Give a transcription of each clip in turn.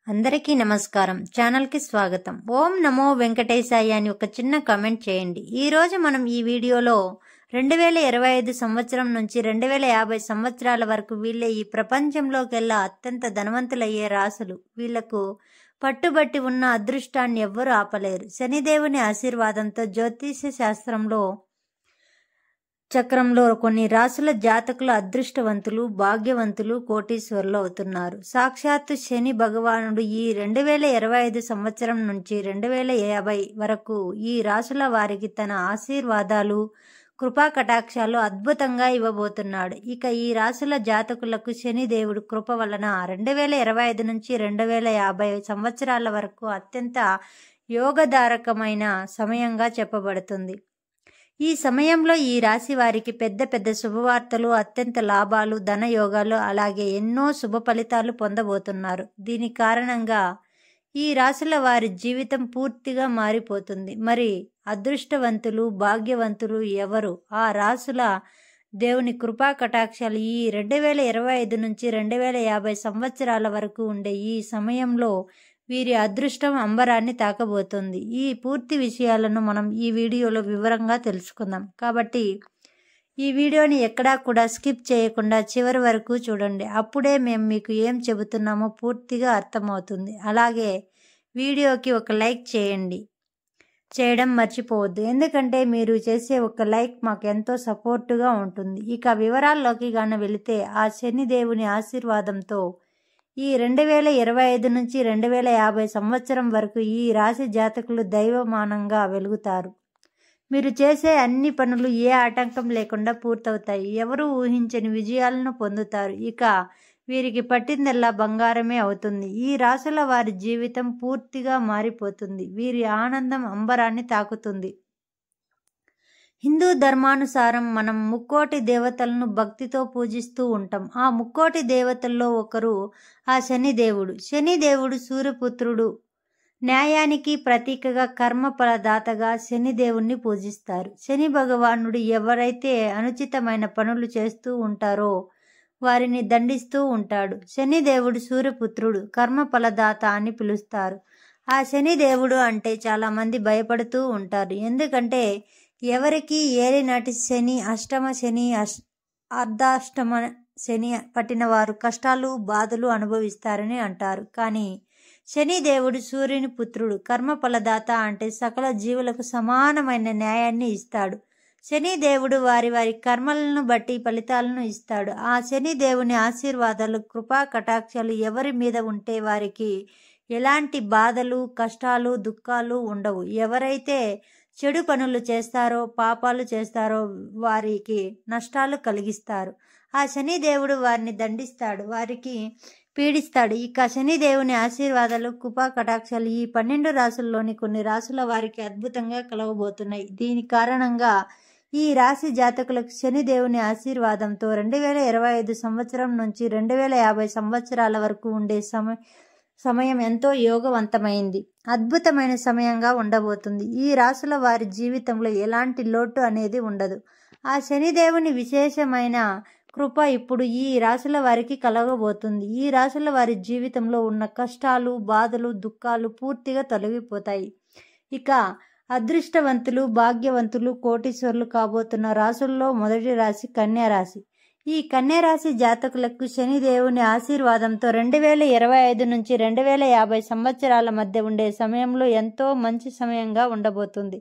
అందరికీ నమస్కారం. ఛానల్కి స్వాగతం. ఓం నమో వెంకటేశాయ అని ఒక చిన్న కామెంట్ చేయండి. ఈరోజు మనం ఈ వీడియోలో 2025 సంవత్సరం నుంచి 2050 సంవత్సరాల వరకు వీళ్ళే ఈ ప్రపంచంలోకెల్లా అత్యంత ధనవంతులయ్యే రాసులు. వీళ్లకు పట్టుబట్టి ఉన్న అదృష్టాన్ని ఎవ్వరూ ఆపలేరు. శనిదేవుని ఆశీర్వాదంతో జ్యోతిష శాస్త్రంలో చక్రంలో కొన్ని రాసుల జాతకులు అదృష్టవంతులు, భాగ్యవంతులు, కోటీశ్వరులు అవుతున్నారు. సాక్షాత్తు శని భగవానుడు ఈ 2025 సంవత్సరం నుంచి 2050 వరకు ఈ రాసుల వారికి తన ఆశీర్వాదాలు, కృపా కటాక్షాలు అద్భుతంగా ఇవ్వబోతున్నాడు. ఇక ఈ రాసుల జాతకులకు శనిదేవుడు కృప వలన 2025 నుంచి 2050 సంవత్సరాల వరకు అత్యంత యోగదారకమైన సమయంగా చెప్పబడుతుంది. ఈ సమయంలో ఈ రాశి వారికి పెద్ద పెద్ద శుభవార్తలు, అత్యంత లాభాలు, ధనయోగాలు, అలాగే ఎన్నో శుభ ఫలితాలు పొందబోతున్నారు. దీని కారణంగా ఈ రాశుల వారి జీవితం పూర్తిగా మారిపోతుంది. మరి అదృష్టవంతులు, భాగ్యవంతులు ఎవరు? ఆ రాశుల దేవుని కృపా కటాక్షాలు ఈ 2025 నుంచి 2050 సంవత్సరాల వరకు ఉండే ఈ సమయంలో వీరి అదృష్టం అంబరాన్ని తాకబోతుంది. ఈ పూర్తి విషయాలను మనం ఈ వీడియోలో వివరంగా తెలుసుకుందాం. కాబట్టి ఈ వీడియోని ఎక్కడా కూడా స్కిప్ చేయకుండా చివరి వరకు చూడండి. అప్పుడే మేము మీకు ఏం చెబుతున్నామో పూర్తిగా అర్థమవుతుంది. అలాగే వీడియోకి ఒక లైక్ చేయడం మర్చిపోవద్దు. ఎందుకంటే మీరు చేసే ఒక లైక్ మాకు ఎంతో సపోర్టుగా ఉంటుంది. ఇక వివరాల్లోకి గాన వెళితే ఆ శనిదేవుని ఆశీర్వాదంతో ఈ 2025 నుంచి 2050 సంవత్సరం వరకు ఈ రాశి జాతకులు దైవమానంగా వెలుగుతారు. మీరు చేసే అన్ని పనులు ఏ ఆటంకం లేకుండా పూర్తవుతాయి. ఎవరు ఊహించని విజయాలను పొందుతారు. ఇక వీరికి పట్టిందల్లా బంగారమే అవుతుంది. ఈ రాశుల వారి జీవితం పూర్తిగా మారిపోతుంది. వీరి ఆనందం అంబరాన్ని తాకుతుంది. హిందూ ధర్మానుసారం మనం ముక్కోటి దేవతలను భక్తితో పూజిస్తూ ఉంటాం. ఆ ముక్కోటి దేవతల్లో ఒకరు ఆ శనిదేవుడు. శనిదేవుడు సూర్యపుత్రుడు. న్యాయానికి ప్రతీకగా, కర్మ ఫలదాతగా శనిదేవుణ్ణి పూజిస్తారు. శని భగవానుడు ఎవరైతే అనుచితమైన పనులు చేస్తూ ఉంటారో వారిని దండిస్తూ ఉంటాడు. శనిదేవుడు సూర్యపుత్రుడు, కర్మ ఫలదాత అని పిలుస్తారు. ఆ శనిదేవుడు అంటే చాలా మంది భయపడుతూ ఉంటారు. ఎందుకంటే ఎవరికి ఏలినాటి శని, అష్టమ శని, అర్ధాష్టమ శని పట్టిన వారు కష్టాలు, బాధలు అనుభవిస్తారని అంటారు. కానీ శనిదేవుడు సూర్యుని పుత్రుడు, కర్మ ఫలదాత అంటే సకల జీవులకు సమానమైన న్యాయాన్ని ఇస్తాడు. శనిదేవుడు వారి వారి కర్మలను బట్టి ఫలితాలను ఇస్తాడు. ఆ శనిదేవుని ఆశీర్వాదాలు, కృపా కటాక్షాలు ఎవరి మీద ఉంటే వారికి ఎలాంటి బాధలు, కష్టాలు, దుఃఖాలు ఉండవు. ఎవరైతే చెడు పనులు చేస్తారో, పాపాలు చేస్తారో వారికి నష్టాలు కలిగిస్తారు. ఆ శనిదేవుడు వారిని దండిస్తాడు, వారికి పీడిస్తాడు. ఇక శనిదేవుని ఆశీర్వాదాలు, కృపా కటాక్షాలు ఈ 12 రాసుల్లోని కొన్ని రాసుల వారికి అద్భుతంగా కలవబోతున్నాయి. దీని కారణంగా ఈ రాశి జాతకులకు శనిదేవుని ఆశీర్వాదంతో 2025 సంవత్సరం నుంచి 2050 సంవత్సరాల వరకు ఉండే సమయం ఎంతో యోగవంతమైంది, అద్భుతమైన సమయంగా ఉండబోతుంది. ఈ రాశుల వారి జీవితంలో ఎలాంటి లోటు అనేది ఉండదు. ఆ శనిదేవుని విశేషమైన కృప ఇప్పుడు ఈ రాశుల వారికి కలగబోతుంది. ఈ రాశుల వారి జీవితంలో ఉన్న కష్టాలు, బాధలు, దుఃఖాలు పూర్తిగా తొలగిపోతాయి. ఇక అదృష్టవంతులు, భాగ్యవంతులు, కోటీశ్వరులు కాబోతున్న రాశుల్లో మొదటి రాశి కన్యా రాశి. ఈ కన్యా రాశి జాతకులకు శనిదేవుని ఆశీర్వాదంతో 2025 నుంచి 2050 సంవత్సరాల మధ్య ఉండే సమయంలో ఎంతో మంచి సమయంగా ఉండబోతుంది.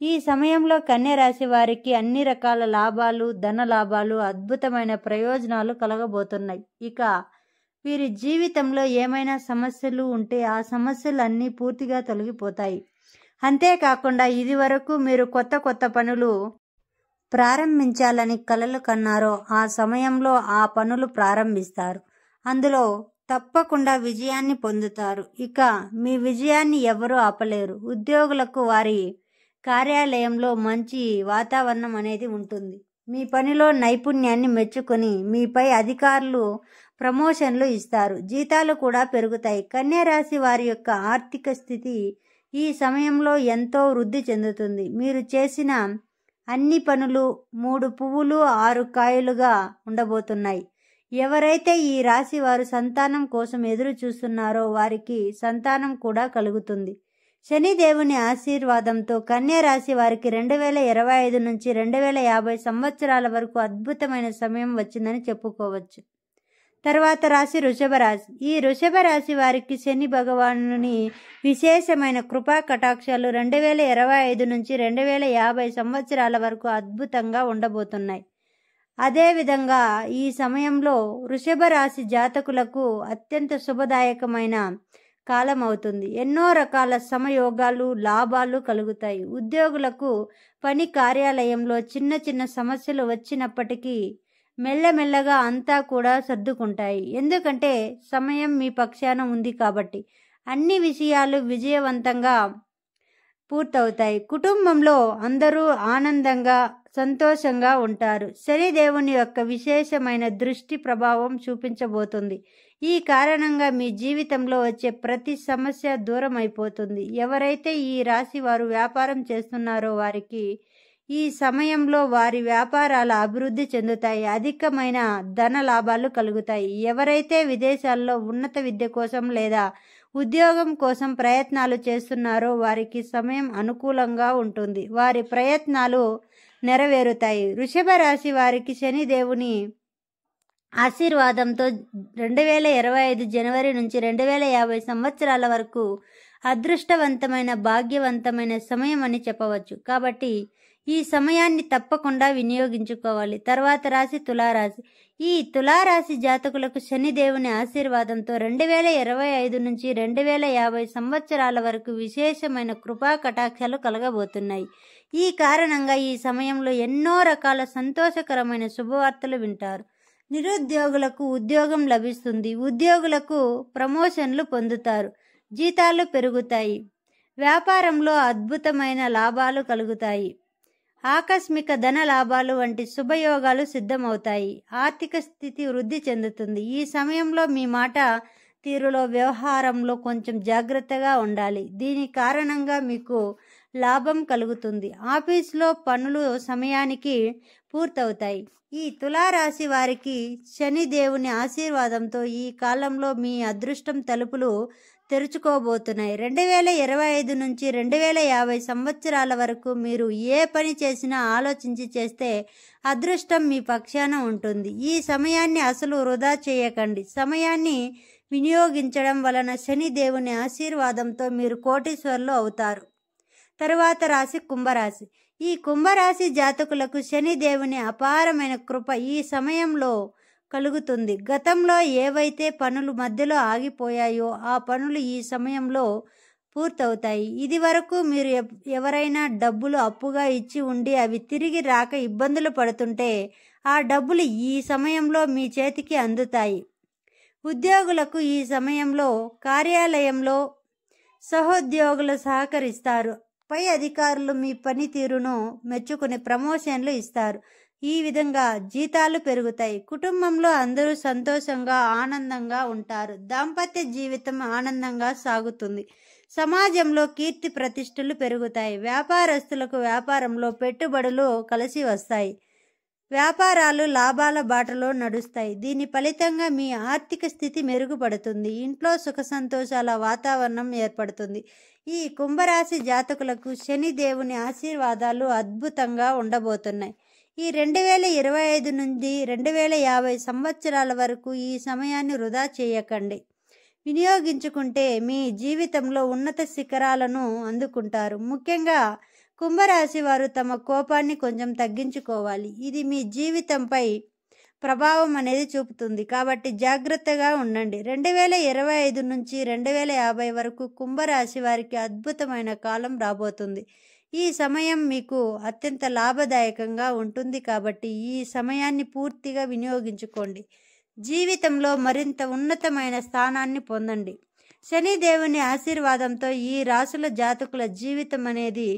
ఈ సమయంలో కన్యా రాశి వారికి అన్ని రకాల లాభాలు, ధన లాభాలు, అద్భుతమైన ప్రయోజనాలు కలగబోతున్నాయి. ఇక వీరి జీవితంలో ఏమైనా సమస్యలు ఉంటే ఆ సమస్యలు అన్నీ పూర్తిగా తొలగిపోతాయి. అంతేకాకుండా ఇది వరకు మీరు కొత్త పనులు ప్రారంభించాలని కలలు కన్నారో ఆ సమయంలో ఆ పనులు ప్రారంభిస్తారు. అందులో తప్పకుండా విజయాన్ని పొందుతారు. ఇక మీ విజయాన్ని ఎవరూ ఆపలేరు. ఉద్యోగులకు వారి కార్యాలయంలో మంచి వాతావరణం అనేది ఉంటుంది. మీ పనిలో నైపుణ్యాన్ని మెచ్చుకొని మీపై అధికారులు ప్రమోషన్లు ఇస్తారు. జీతాలు కూడా పెరుగుతాయి. కన్యా రాశి వారి యొక్క ఆర్థిక స్థితి ఈ సమయంలో ఎంతో వృద్ధి చెందుతుంది. మీరు చేసిన అన్ని పనులు 3 పువ్వులు 6 కాయలుగా ఉండబోతున్నాయి. ఎవరైతే ఈ రాశి వారు సంతానం కోసం ఎదురు చూస్తున్నారో వారికి సంతానం కూడా కలుగుతుంది. శనిదేవుని ఆశీర్వాదంతో కన్యా రాశి వారికి 2025 నుంచి 2050 సంవత్సరాల వరకు అద్భుతమైన సమయం వచ్చిందని చెప్పుకోవచ్చు. తర్వాత రాశి వృషభ రాశి. ఈ వృషభ రాశి వారికి శని భగవానుని విశేషమైన కృపా కటాక్షాలు 2025 నుంచి 2050 సంవత్సరాల వరకు అద్భుతంగా ఉండబోతున్నాయి. అదేవిధంగా ఈ సమయంలో వృషభ రాశి జాతకులకు అత్యంత శుభదాయకమైన కాలం అవుతుంది. ఎన్నో రకాల సమయోగాలు, లాభాలు కలుగుతాయి. ఉద్యోగులకు పని కార్యాలయంలో చిన్న చిన్న సమస్యలు వచ్చినప్పటికీ మెల్లమెల్లగా అంతా కూడా సర్దుకుంటాయి. ఎందుకంటే సమయం మీ పక్షాన ఉంది కాబట్టి అన్ని విషయాలు విజయవంతంగా పూర్తవుతాయి. కుటుంబంలో అందరూ ఆనందంగా సంతోషంగా ఉంటారు. శనిదేవుని యొక్క విశేషమైన దృష్టి ప్రభావం చూపించబోతుంది. ఈ కారణంగా మీ జీవితంలో వచ్చే ప్రతి సమస్య దూరం అయిపోతుంది. ఎవరైతే ఈ రాశి వారు వ్యాపారం చేస్తున్నారో వారికి ఈ సమయంలో వారి వ్యాపారాల అభివృద్ధి చెందుతాయి. అధికమైన ధన లాభాలు కలుగుతాయి. ఎవరైతే విదేశాల్లో ఉన్నత విద్య కోసం లేదా ఉద్యోగం కోసం ప్రయత్నాలు చేస్తున్నారో వారికి సమయం అనుకూలంగా ఉంటుంది. వారి ప్రయత్నాలు నెరవేరుతాయి. వృషభ రాశి వారికి శనిదేవుని ఆశీర్వాదంతో 2025 జనవరి నుంచి 2050 సంవత్సరాల వరకు అదృష్టవంతమైన భాగ్యవంతమైన సమయం అని చెప్పవచ్చు. కాబట్టి ఈ సమయాన్ని తప్పకుండా వినియోగించుకోవాలి. తర్వాత రాశి తులారాశి. ఈ తులారాశి జాతకులకు శనిదేవుని ఆశీర్వాదంతో 2025 నుంచి 2050 సంవత్సరాల వరకు విశేషమైన కృపా కటాక్షాలు కలగబోతున్నాయి. ఈ కారణంగా ఈ సమయంలో ఎన్నో రకాల సంతోషకరమైన శుభవార్తలు వింటారు. నిరుద్యోగులకు ఉద్యోగం లభిస్తుంది. ఉద్యోగులకు ప్రమోషన్లు పొందుతారు. జీతాలు పెరుగుతాయి. వ్యాపారంలో అద్భుతమైన లాభాలు కలుగుతాయి. ఆకస్మిక ధన లాభాలు వంటి శుభయోగాలు సిద్ధమవుతాయి. ఆర్థిక స్థితి వృద్ధి చెందుతుంది. ఈ సమయంలో మీ మాట తీరులో వ్యవహారంలో కొంచెం జాగ్రత్తగా ఉండాలి. దీని కారణంగా మీకు లాభం కలుగుతుంది. ఆఫీసులో పనులు సమయానికి పూర్తవుతాయి. ఈ తులారాశి వారికి శనిదేవుని ఆశీర్వాదంతో ఈ కాలంలో మీ అదృష్టం తలుపులు తెరుచుకోబోతున్నాయి. 2025 నుంచి 2050 సంవత్సరాల వరకు మీరు ఏ పని చేసినా ఆలోచించి చేస్తే అదృష్టం మీ పక్షాన ఉంటుంది. ఈ సమయాన్ని అసలు వృధా చేయకండి. సమయాన్ని వినియోగించడం వలన శనిదేవుని ఆశీర్వాదంతో మీరు కోటీశ్వరులు అవుతారు. తరువాత రాశి కుంభరాశి. ఈ కుంభరాశి జాతకులకు శనిదేవుని అపారమైన కృప ఈ సమయంలో కలుగుతుంది. గతంలో ఏవైతే పనులు మధ్యలో ఆగిపోయాయో ఆ పనులు ఈ సమయంలో పూర్తవుతాయి. ఇది వరకు మీరు ఎవరైనా డబ్బులు అప్పుగా ఇచ్చి ఉండి అవి తిరిగి రాక ఇబ్బందులు పడుతుంటే ఆ డబ్బులు ఈ సమయంలో మీ చేతికి అందుతాయి. ఉద్యోగులకు ఈ సమయంలో కార్యాలయంలో సహోద్యోగులు సహకరిస్తారు. పై అధికారులు మీ పనితీరును మెచ్చుకుని ప్రమోషన్లు ఇస్తారు. ఈ విధంగా జీతాలు పెరుగుతాయి. కుటుంబంలో అందరూ సంతోషంగా ఆనందంగా ఉంటారు. దాంపత్య జీవితం ఆనందంగా సాగుతుంది. సమాజంలో కీర్తి ప్రతిష్టలు పెరుగుతాయి. వ్యాపారస్తులకు వ్యాపారంలో పెట్టుబడులు కలిసి వస్తాయి. వ్యాపారాలు లాభాల బాటలో నడుస్తాయి. దీని ఫలితంగా మీ ఆర్థిక స్థితి మెరుగుపడుతుంది. ఇంట్లో సుఖ సంతోషాల వాతావరణం ఏర్పడుతుంది. ఈ కుంభరాశి జాతకులకు శనిదేవుని ఆశీర్వాదాలు అద్భుతంగా ఉండబోతున్నాయి. ఈ 2025 నుండి 2050 సంవత్సరాల వరకు ఈ సమయాన్ని వృధా చేయకండి. వినియోగించుకుంటే మీ జీవితంలో ఉన్నత శిఖరాలను అందుకుంటారు. ముఖ్యంగా కుంభరాశి వారు తమ కోపాన్ని కొంచెం తగ్గించుకోవాలి. ఇది మీ జీవితంపై ప్రభావం అనేది చూపుతుంది. కాబట్టి జాగ్రత్తగా ఉండండి. 2025 నుంచి 2050 వరకు కుంభరాశి వారికి అద్భుతమైన కాలం రాబోతుంది. ఈ సమయం మీకు అత్యంత లాభదాయకంగా ఉంటుంది. కాబట్టి ఈ సమయాన్ని పూర్తిగా వినియోగించుకోండి. జీవితంలో మరింత ఉన్నతమైన స్థానాన్ని పొందండి. శనిదేవుని ఆశీర్వాదంతో ఈ రాశుల జాతకుల జీవితం అనేది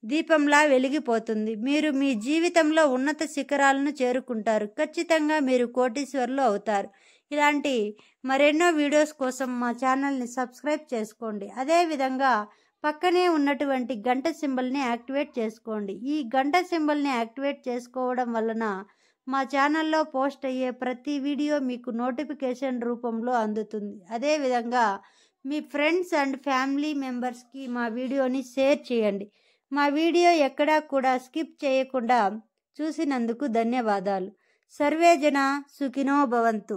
దీపంలా వెలిగిపోతుంది. మీరు మీ జీవితంలో ఉన్నత శిఖరాలను చేరుకుంటారు. ఖచ్చితంగా మీరు కోటీశ్వరులు అవుతారు. ఇలాంటి మరెన్నో వీడియోస్ కోసం మా ఛానల్ని సబ్స్క్రైబ్ చేసుకోండి. అదేవిధంగా పక్కనే ఉన్నటువంటి గంట సింబల్ని యాక్టివేట్ చేసుకోండి. ఈ గంట సింబల్ని యాక్టివేట్ చేసుకోవడం వలన మా ఛానల్లో పోస్ట్ అయ్యే ప్రతి వీడియో మీకు నోటిఫికేషన్ రూపంలో అందుతుంది. అదేవిధంగా మీ ఫ్రెండ్స్ అండ్ ఫ్యామిలీ మెంబర్స్కి మా వీడియోని షేర్ చేయండి. మా వీడియో ఎక్కడా కూడా స్కిప్ చేయకుండా చూసినందుకు ధన్యవాదాలు. సర్వే జన సుఖినో భవంతు.